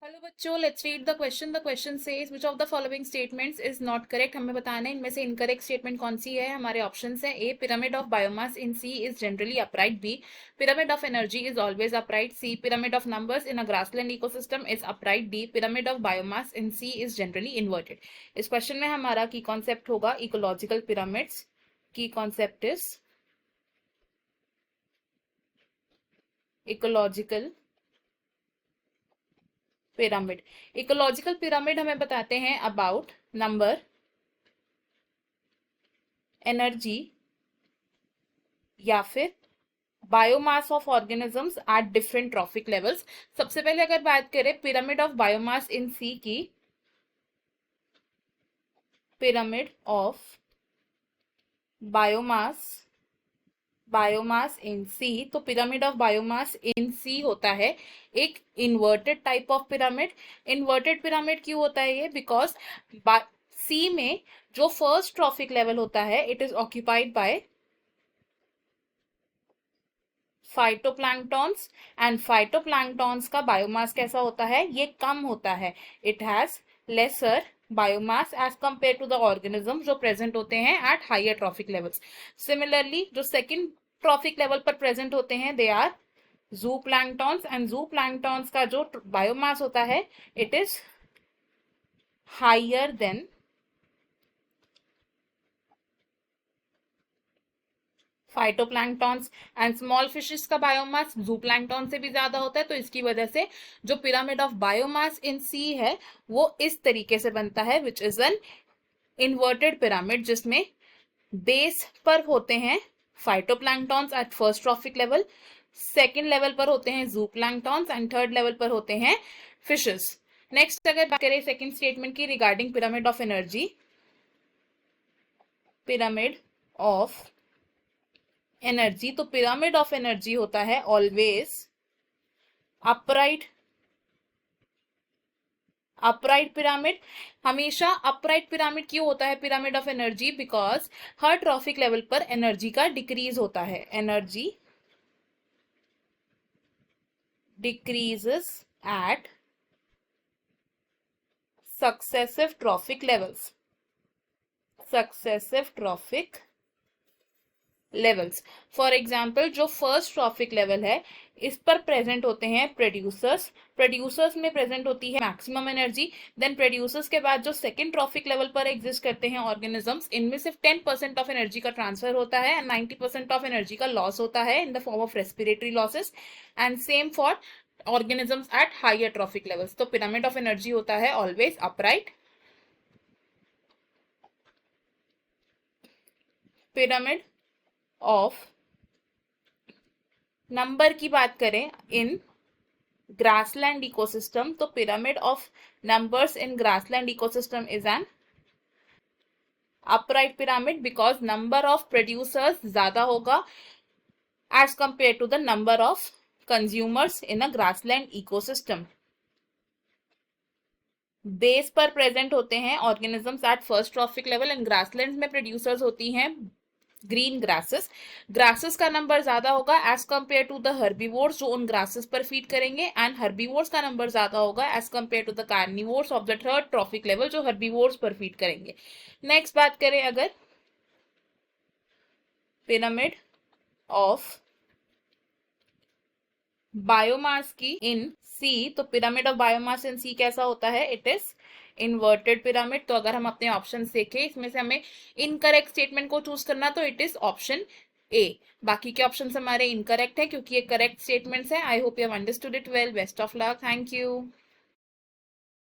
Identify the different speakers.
Speaker 1: Hello बच्चों, let's read the question. The question says which of the following statements is not correct. हमें बताना है इनमें से इनकरेक्ट स्टेटमेंट कौन सी है. हमारे ऑप्शंस है: A, pyramid of biomass in sea is generally upright. B, pyramid of energy is always upright. C, pyramid of numbers in a grassland ecosystem is upright. D, pyramid of biomass in sea is generally inverted. इस question में हमारा key concept होगा ecological pyramids. Key concept is ecological pyramid. Ecological pyramid हमें बताते हैं about number, energy या फिर biomass of organisms at different trophic levels. सबसे पहले अगर बात करें पिरामिड ऑफ बायोमास इन सी की, pyramid of biomass biomass in सी, तो पिरामिड ऑफ बायोमास इन सी होता है एक inverted type of pyramid. Inverted pyramid क्यों होता है ये? बिकॉज सी में जो फर्स्ट ट्रॉफिक लेवल होता है it is occupied by phytoplanktons, and phytoplanktons का बायोमास कैसा होता है? ये कम होता है. It has lesser biomass as compared to the organism जो प्रेजेंट होते हैं at higher trophic levels. Similarly जो सेकंड ट्रॉफिक लेवल पर प्रेजेंट होते हैं they are zooplanktons, and zooplanktons का जो बायोमास होता है it is higher than phytoplanktons. And small fishes का बायोमास जूप्लैंक्टॉन से भी ज्यादा होता है. तो इसकी वजह से जो पिरामिड ऑफ बायोमास इन सी है वो इस तरीके से बनता है which is an inverted pyramid, जिसमें बेस पर होते हैं phytoplanktons eight first trophic level, second level पर होते हैं जूप्लैंक्टॉन्स, एंड थर्ड लेवल पर होते हैं फिशेस. नेक्स्ट अगर बात करें सेकेंड स्टेटमेंट की regarding pyramid of energy, pyramid of energy, तो पिरामिड ऑफ एनर्जी होता है ऑलवेज अपराइट. अपराइट पिरामिड हमेशा अपराइट पिरामिड क्यों होता है पिरामिड ऑफ एनर्जी? बिकॉज हर ट्रॉफिक लेवल पर एनर्जी का डिक्रीज होता है. Energy decreases at successive trophic levels. Successive trophic levels. For example जो फर्स्ट ट्रॉफिक लेवल है इस पर प्रेजेंट होते हैं प्रोड्यूसर्स. प्रोड्यूसर्स में प्रेजेंट होती है मैक्सिमम एनर्जी. देन प्रोड्यूसर्स के बाद जो सेकंड ट्रॉफिक लेवल पर एग्जिस्ट करते हैं ऑर्गेनिजम्स, इनमें सिर्फ 10% ऑफ एनर्जी का ट्रांसफर होता है एंड 90% ऑफ एनर्जी का लॉस होता है in the form of respiratory losses. And same for organisms at higher trophic levels. तो पिरामिड ऑफ एनर्जी होता है always upright. Pyramid of number की बात करें इन ग्रासलैंड इकोसिस्टम, तो pyramid of numbers in grassland ecosystem is an upright pyramid because number of producers ज्यादा होगा as compared to the number of consumers in a grassland ecosystem. Base पर present होते हैं organisms at first trophic level, and grassland में producers होती हैं green grasses. Grasses का number ज्यादा होगा as compared to the herbivores जो उन ग्रासेस पर फीड करेंगे, एंड हर्बीवोर्स का नंबर ज्यादा होगा as compared to the carnivores of the third trophic level जो हर्बीवोर्स पर फीड करेंगे. नेक्स्ट बात करें अगर पिरामिड ऑफ बायोमास की इन सी, तो पिरामिड ऑफ बायोमास इन सी कैसा होता है? It is inverted pyramid. तो अगर हम अपने ऑप्शन देखें इसमें से हमें इनकरेक्ट स्टेटमेंट को चूज करना तो इट इज ऑप्शन ए. बाकी के ऑप्शन हमारे इनकरेक्ट है क्योंकि ये करेक्ट स्टेटमेंट्स है. I hope you have understood it well. Best of luck. Thank you.